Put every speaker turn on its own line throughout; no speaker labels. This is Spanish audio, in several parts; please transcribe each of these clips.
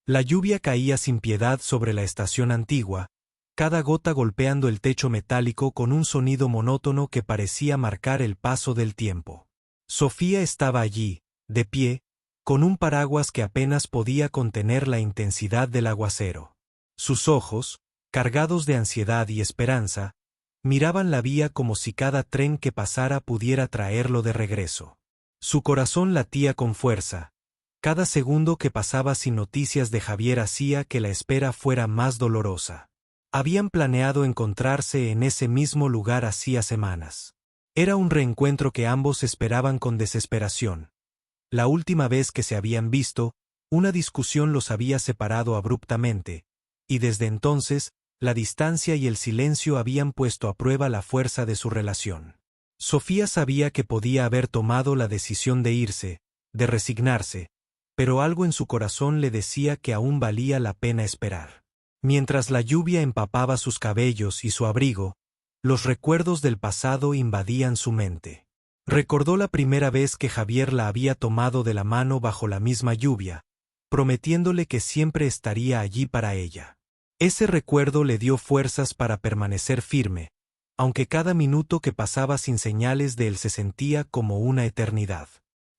La lluvia caía sin piedad sobre la estación antigua, cada gota golpeando el techo metálico con un sonido monótono que parecía marcar el paso del tiempo. Sofía estaba allí, de pie, con un paraguas que apenas podía contener la intensidad del aguacero. Sus ojos, cargados de ansiedad y esperanza, miraban la vía como si cada tren que pasara pudiera traerlo de regreso. Su corazón latía con fuerza. Cada segundo que pasaba sin noticias de Javier hacía que la espera fuera más dolorosa. Habían planeado encontrarse en ese mismo lugar hacía semanas. Era un reencuentro que ambos esperaban con desesperación. La última vez que se habían visto, una discusión los había separado abruptamente, y desde entonces, la distancia y el silencio habían puesto a prueba la fuerza de su relación. Sofía sabía que podía haber tomado la decisión de irse, de resignarse, pero algo en su corazón le decía que aún valía la pena esperar. Mientras la lluvia empapaba sus cabellos y su abrigo, los recuerdos del pasado invadían su mente. Recordó la primera vez que Javier la había tomado de la mano bajo la misma lluvia, prometiéndole que siempre estaría allí para ella. Ese recuerdo le dio fuerzas para permanecer firme, aunque cada minuto que pasaba sin señales de él se sentía como una eternidad.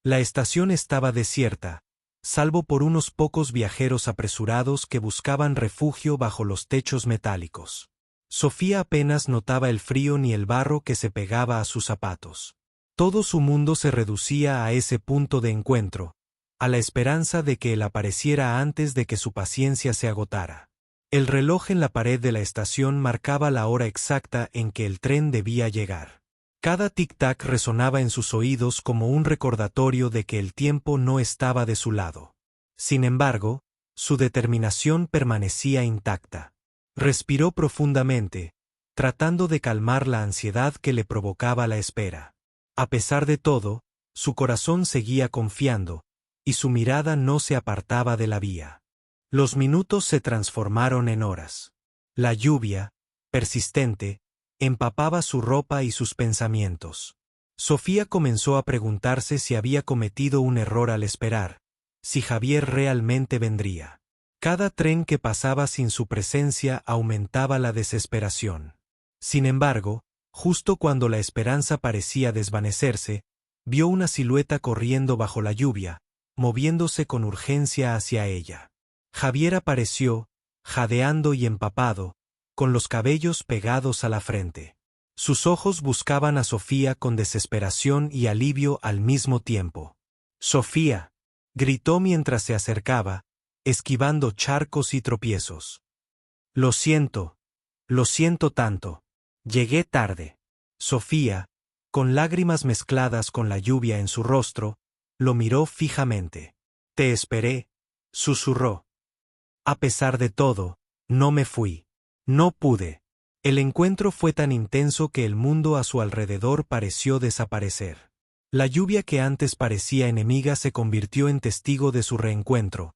La estación estaba desierta, salvo por unos pocos viajeros apresurados que buscaban refugio bajo los techos metálicos. Sofía apenas notaba el frío ni el barro que se pegaba a sus zapatos. Todo su mundo se reducía a ese punto de encuentro, a la esperanza de que él apareciera antes de que su paciencia se agotara. El reloj en la pared de la estación marcaba la hora exacta en que el tren debía llegar. Cada tic-tac resonaba en sus oídos como un recordatorio de que el tiempo no estaba de su lado. Sin embargo, su determinación permanecía intacta. Respiró profundamente, tratando de calmar la ansiedad que le provocaba la espera. A pesar de todo, su corazón seguía confiando, y su mirada no se apartaba de la vía. Los minutos se transformaron en horas. La lluvia, persistente, empapaba su ropa y sus pensamientos. Sofía comenzó a preguntarse si había cometido un error al esperar, si Javier realmente vendría. Cada tren que pasaba sin su presencia aumentaba la desesperación. Sin embargo, justo cuando la esperanza parecía desvanecerse, vio una silueta corriendo bajo la lluvia, moviéndose con urgencia hacia ella. Javier apareció, jadeando y empapado, con los cabellos pegados a la frente. Sus ojos buscaban a Sofía con desesperación y alivio al mismo tiempo. «¡Sofía!», gritó mientras se acercaba, esquivando charcos y tropiezos. Lo siento tanto. Llegué tarde». Sofía, con lágrimas mezcladas con la lluvia en su rostro, lo miró fijamente. «Te esperé», susurró. «A pesar de todo, no me fui. No pude». El encuentro fue tan intenso que el mundo a su alrededor pareció desaparecer. La lluvia que antes parecía enemiga se convirtió en testigo de su reencuentro,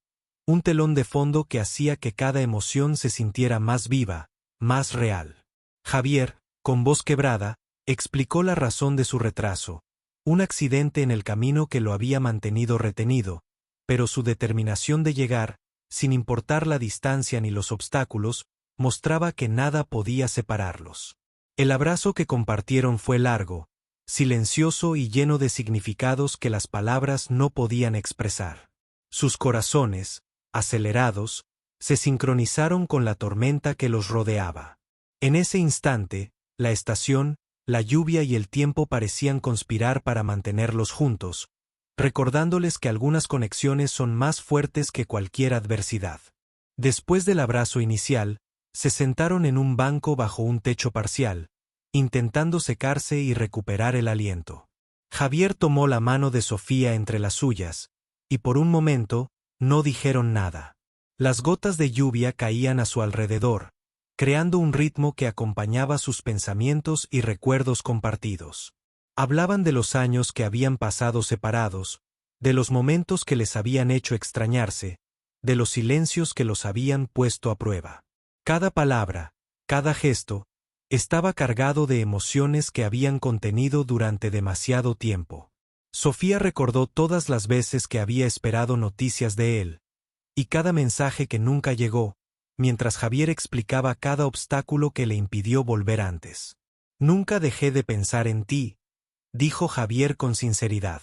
un telón de fondo que hacía que cada emoción se sintiera más viva, más real. Javier, con voz quebrada, explicó la razón de su retraso, un accidente en el camino que lo había mantenido retenido, pero su determinación de llegar, sin importar la distancia ni los obstáculos, mostraba que nada podía separarlos. El abrazo que compartieron fue largo, silencioso y lleno de significados que las palabras no podían expresar. Sus corazones, acelerados, se sincronizaron con la tormenta que los rodeaba. En ese instante, la estación, la lluvia y el tiempo parecían conspirar para mantenerlos juntos, recordándoles que algunas conexiones son más fuertes que cualquier adversidad. Después del abrazo inicial, se sentaron en un banco bajo un techo parcial, intentando secarse y recuperar el aliento. Javier tomó la mano de Sofía entre las suyas, y por un momento, no dijeron nada. Las gotas de lluvia caían a su alrededor, creando un ritmo que acompañaba sus pensamientos y recuerdos compartidos. Hablaban de los años que habían pasado separados, de los momentos que les habían hecho extrañarse, de los silencios que los habían puesto a prueba. Cada palabra, cada gesto, estaba cargado de emociones que habían contenido durante demasiado tiempo. Sofía recordó todas las veces que había esperado noticias de él, y cada mensaje que nunca llegó, mientras Javier explicaba cada obstáculo que le impidió volver antes. Nunca dejé de pensar en ti, dijo Javier con sinceridad.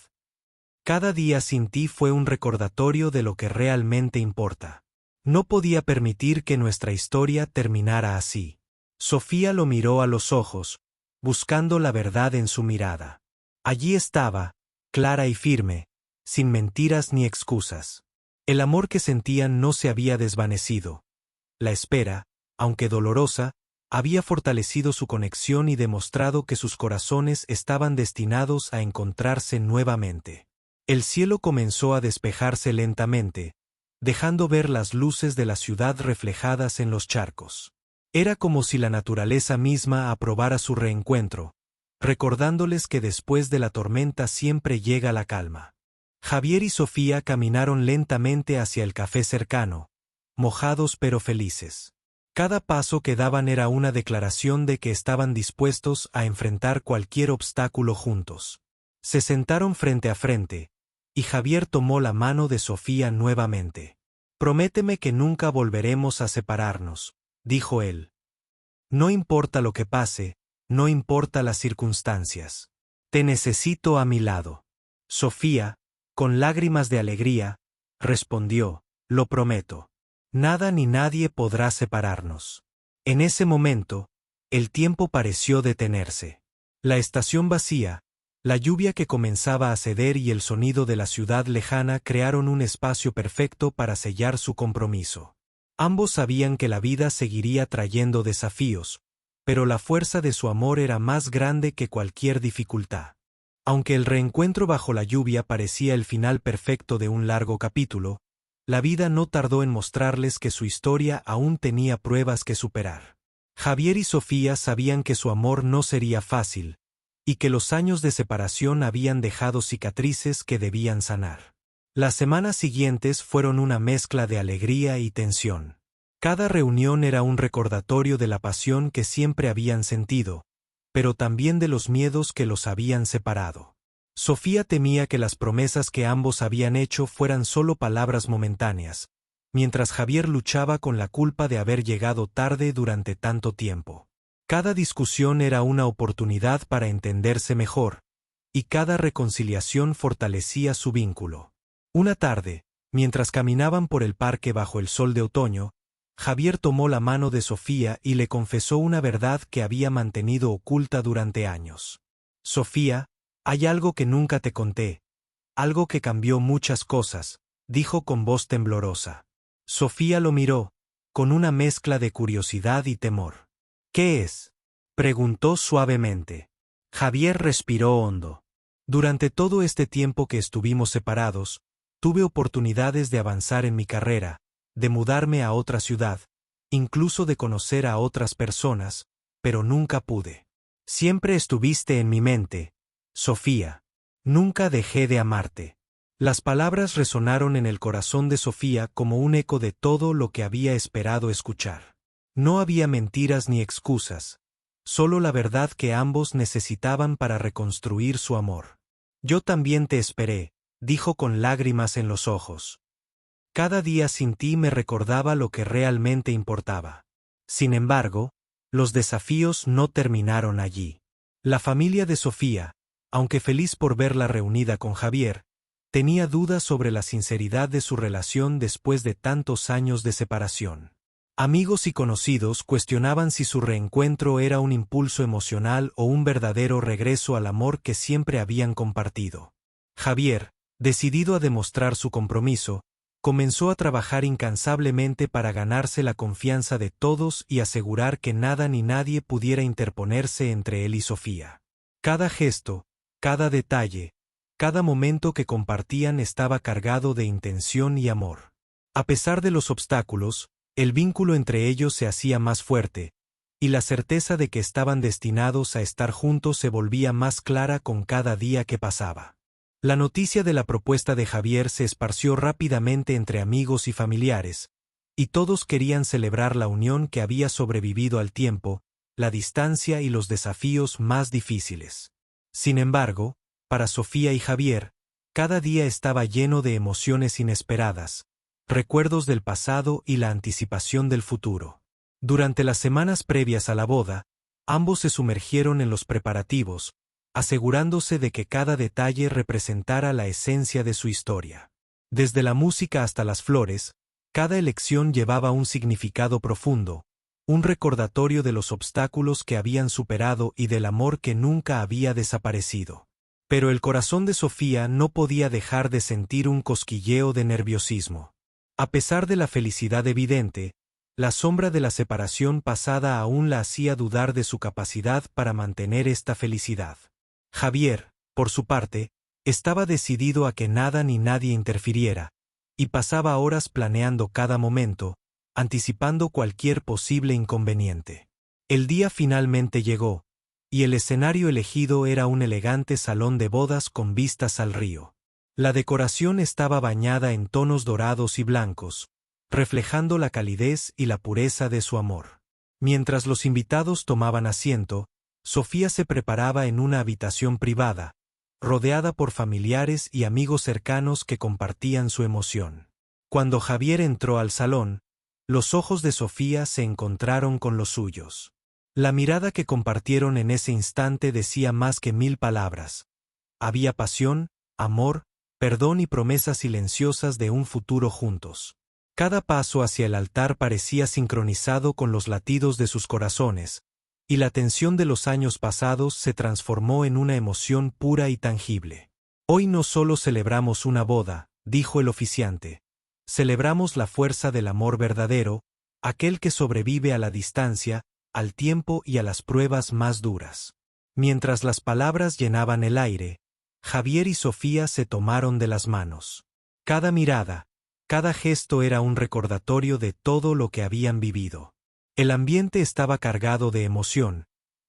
Cada día sin ti fue un recordatorio de lo que realmente importa. No podía permitir que nuestra historia terminara así. Sofía lo miró a los ojos, buscando la verdad en su mirada. Allí estaba, clara y firme, sin mentiras ni excusas. El amor que sentían no se había desvanecido. La espera, aunque dolorosa, había fortalecido su conexión y demostrado que sus corazones estaban destinados a encontrarse nuevamente. El cielo comenzó a despejarse lentamente, dejando ver las luces de la ciudad reflejadas en los charcos. Era como si la naturaleza misma aprobara su reencuentro, recordándoles que después de la tormenta siempre llega la calma. Javier y Sofía caminaron lentamente hacia el café cercano, mojados pero felices. Cada paso que daban era una declaración de que estaban dispuestos a enfrentar cualquier obstáculo juntos. Se sentaron frente a frente, y Javier tomó la mano de Sofía nuevamente. «Prométeme que nunca volveremos a separarnos», dijo él. «No importa lo que pase, no importa las circunstancias. Te necesito a mi lado». Sofía, con lágrimas de alegría, respondió, «Lo prometo. Nada ni nadie podrá separarnos». En ese momento, el tiempo pareció detenerse. La estación vacía, la lluvia que comenzaba a ceder y el sonido de la ciudad lejana crearon un espacio perfecto para sellar su compromiso. Ambos sabían que la vida seguiría trayendo desafíos, pero la fuerza de su amor era más grande que cualquier dificultad. Aunque el reencuentro bajo la lluvia parecía el final perfecto de un largo capítulo, la vida no tardó en mostrarles que su historia aún tenía pruebas que superar. Javier y Sofía sabían que su amor no sería fácil, y que los años de separación habían dejado cicatrices que debían sanar. Las semanas siguientes fueron una mezcla de alegría y tensión. Cada reunión era un recordatorio de la pasión que siempre habían sentido, pero también de los miedos que los habían separado. Sofía temía que las promesas que ambos habían hecho fueran solo palabras momentáneas, mientras Javier luchaba con la culpa de haber llegado tarde durante tanto tiempo. Cada discusión era una oportunidad para entenderse mejor, y cada reconciliación fortalecía su vínculo. Una tarde, mientras caminaban por el parque bajo el sol de otoño, Javier tomó la mano de Sofía y le confesó una verdad que había mantenido oculta durante años. «Sofía, hay algo que nunca te conté, algo que cambió muchas cosas», dijo con voz temblorosa. Sofía lo miró, con una mezcla de curiosidad y temor. «¿Qué es?», preguntó suavemente. Javier respiró hondo. «Durante todo este tiempo que estuvimos separados, tuve oportunidades de avanzar en mi carrera, de mudarme a otra ciudad, incluso de conocer a otras personas, pero nunca pude. Siempre estuviste en mi mente, Sofía. Nunca dejé de amarte». Las palabras resonaron en el corazón de Sofía como un eco de todo lo que había esperado escuchar. No había mentiras ni excusas, solo la verdad que ambos necesitaban para reconstruir su amor. «Yo también te esperé», dijo con lágrimas en los ojos. «Cada día sin ti me recordaba lo que realmente importaba». Sin embargo, los desafíos no terminaron allí. La familia de Sofía, aunque feliz por verla reunida con Javier, tenía dudas sobre la sinceridad de su relación después de tantos años de separación. Amigos y conocidos cuestionaban si su reencuentro era un impulso emocional o un verdadero regreso al amor que siempre habían compartido. Javier, decidido a demostrar su compromiso, comenzó a trabajar incansablemente para ganarse la confianza de todos y asegurar que nada ni nadie pudiera interponerse entre él y Sofía. Cada gesto, cada detalle, cada momento que compartían estaba cargado de intención y amor. A pesar de los obstáculos, el vínculo entre ellos se hacía más fuerte, y la certeza de que estaban destinados a estar juntos se volvía más clara con cada día que pasaba. La noticia de la propuesta de Javier se esparció rápidamente entre amigos y familiares, y todos querían celebrar la unión que había sobrevivido al tiempo, la distancia y los desafíos más difíciles. Sin embargo, para Sofía y Javier, cada día estaba lleno de emociones inesperadas, recuerdos del pasado y la anticipación del futuro. Durante las semanas previas a la boda, ambos se sumergieron en los preparativos, asegurándose de que cada detalle representara la esencia de su historia. Desde la música hasta las flores, cada elección llevaba un significado profundo, un recordatorio de los obstáculos que habían superado y del amor que nunca había desaparecido. Pero el corazón de Sofía no podía dejar de sentir un cosquilleo de nerviosismo. A pesar de la felicidad evidente, la sombra de la separación pasada aún la hacía dudar de su capacidad para mantener esta felicidad. Javier, por su parte, estaba decidido a que nada ni nadie interfiriera, y pasaba horas planeando cada momento, anticipando cualquier posible inconveniente. El día finalmente llegó, y el escenario elegido era un elegante salón de bodas con vistas al río. La decoración estaba bañada en tonos dorados y blancos, reflejando la calidez y la pureza de su amor. Mientras los invitados tomaban asiento, Sofía se preparaba en una habitación privada, rodeada por familiares y amigos cercanos que compartían su emoción. Cuando Javier entró al salón, los ojos de Sofía se encontraron con los suyos. La mirada que compartieron en ese instante decía más que 1000 palabras. Había pasión, amor, perdón y promesas silenciosas de un futuro juntos. Cada paso hacia el altar parecía sincronizado con los latidos de sus corazones, y la tensión de los años pasados se transformó en una emoción pura y tangible. Hoy no solo celebramos una boda, dijo el oficiante. Celebramos la fuerza del amor verdadero, aquel que sobrevive a la distancia, al tiempo y a las pruebas más duras. Mientras las palabras llenaban el aire, Javier y Sofía se tomaron de las manos. Cada mirada, cada gesto era un recordatorio de todo lo que habían vivido. El ambiente estaba cargado de emoción,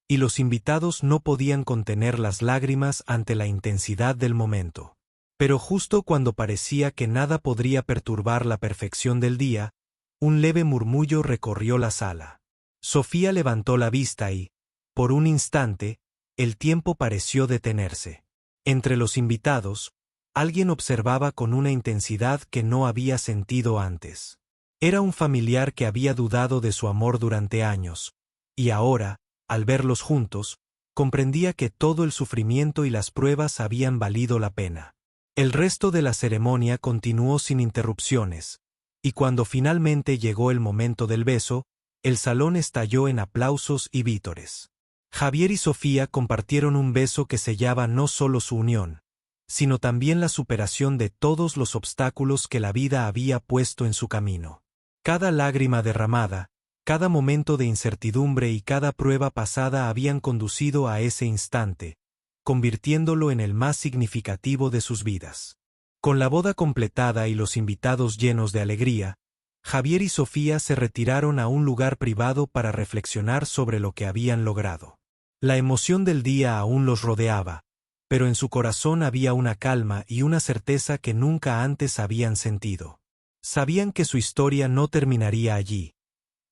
y los invitados no podían contener las lágrimas ante la intensidad del momento. Pero justo cuando parecía que nada podría perturbar la perfección del día, un leve murmullo recorrió la sala. Sofía levantó la vista y, por un instante, el tiempo pareció detenerse. Entre los invitados, alguien observaba con una intensidad que no había sentido antes. Era un familiar que había dudado de su amor durante años, y ahora, al verlos juntos, comprendía que todo el sufrimiento y las pruebas habían valido la pena. El resto de la ceremonia continuó sin interrupciones, y cuando finalmente llegó el momento del beso, el salón estalló en aplausos y vítores. Javier y Sofía compartieron un beso que sellaba no solo su unión, sino también la superación de todos los obstáculos que la vida había puesto en su camino. Cada lágrima derramada, cada momento de incertidumbre y cada prueba pasada habían conducido a ese instante, convirtiéndolo en el más significativo de sus vidas. Con la boda completada y los invitados llenos de alegría, Javier y Sofía se retiraron a un lugar privado para reflexionar sobre lo que habían logrado. La emoción del día aún los rodeaba, pero en su corazón había una calma y una certeza que nunca antes habían sentido. Sabían que su historia no terminaría allí.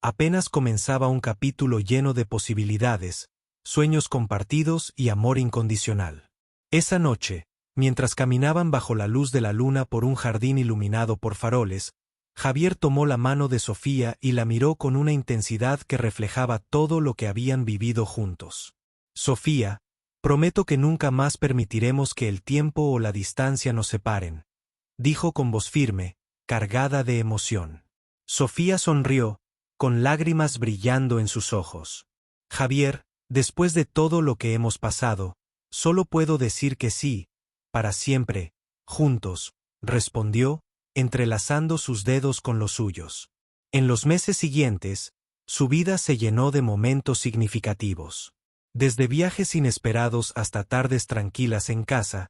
Apenas comenzaba un capítulo lleno de posibilidades, sueños compartidos y amor incondicional. Esa noche, mientras caminaban bajo la luz de la luna por un jardín iluminado por faroles, Javier tomó la mano de Sofía y la miró con una intensidad que reflejaba todo lo que habían vivido juntos. Sofía, prometo que nunca más permitiremos que el tiempo o la distancia nos separen, dijo con voz firme, cargada de emoción. Sofía sonrió, con lágrimas brillando en sus ojos. Javier, después de todo lo que hemos pasado, solo puedo decir que sí, para siempre, juntos, respondió, entrelazando sus dedos con los suyos. En los meses siguientes, su vida se llenó de momentos significativos. Desde viajes inesperados hasta tardes tranquilas en casa,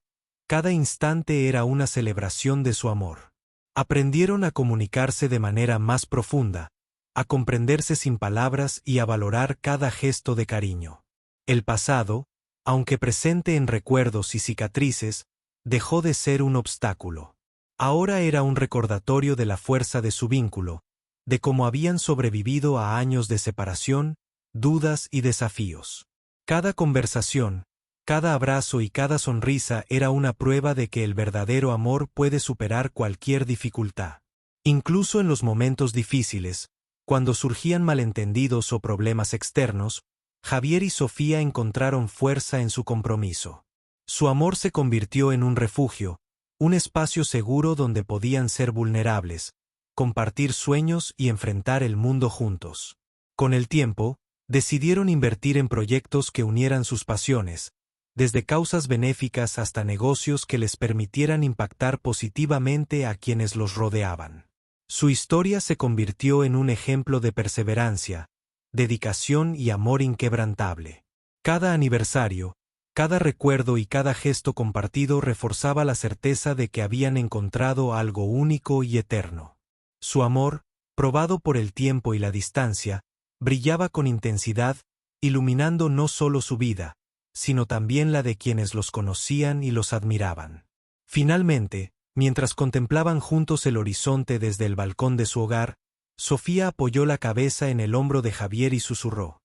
cada instante era una celebración de su amor. Aprendieron a comunicarse de manera más profunda, a comprenderse sin palabras y a valorar cada gesto de cariño. El pasado, aunque presente en recuerdos y cicatrices, dejó de ser un obstáculo. Ahora era un recordatorio de la fuerza de su vínculo, de cómo habían sobrevivido a años de separación, dudas y desafíos. Cada conversación, cada abrazo y cada sonrisa era una prueba de que el verdadero amor puede superar cualquier dificultad. Incluso en los momentos difíciles, cuando surgían malentendidos o problemas externos, Javier y Sofía encontraron fuerza en su compromiso. Su amor se convirtió en un refugio, un espacio seguro donde podían ser vulnerables, compartir sueños y enfrentar el mundo juntos. Con el tiempo, decidieron invertir en proyectos que unieran sus pasiones, desde causas benéficas hasta negocios que les permitieran impactar positivamente a quienes los rodeaban. Su historia se convirtió en un ejemplo de perseverancia, dedicación y amor inquebrantable. Cada aniversario, cada recuerdo y cada gesto compartido reforzaba la certeza de que habían encontrado algo único y eterno. Su amor, probado por el tiempo y la distancia, brillaba con intensidad, iluminando no solo su vida, sino también la de quienes los conocían y los admiraban. Finalmente, mientras contemplaban juntos el horizonte desde el balcón de su hogar, Sofía apoyó la cabeza en el hombro de Javier y susurró: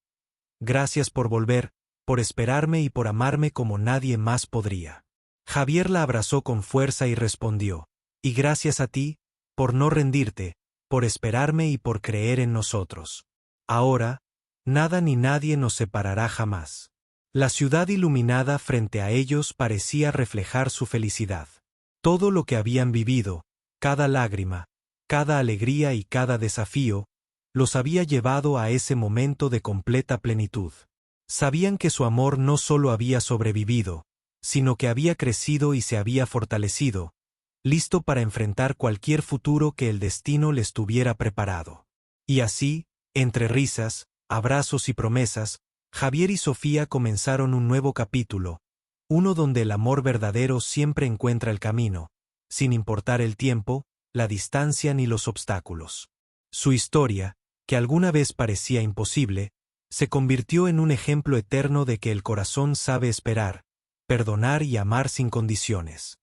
«Gracias por volver, por esperarme y por amarme como nadie más podría». Javier la abrazó con fuerza y respondió: «Y gracias a ti, por no rendirte, por esperarme y por creer en nosotros. Ahora, nada ni nadie nos separará jamás». La ciudad iluminada frente a ellos parecía reflejar su felicidad. Todo lo que habían vivido, cada lágrima, cada alegría y cada desafío, los había llevado a ese momento de completa plenitud. Sabían que su amor no solo había sobrevivido, sino que había crecido y se había fortalecido, listo para enfrentar cualquier futuro que el destino les tuviera preparado. Y así, entre risas, abrazos y promesas, Javier y Sofía comenzaron un nuevo capítulo, uno donde el amor verdadero siempre encuentra el camino, sin importar el tiempo, la distancia ni los obstáculos. Su historia, que alguna vez parecía imposible, se convirtió en un ejemplo eterno de que el corazón sabe esperar, perdonar y amar sin condiciones.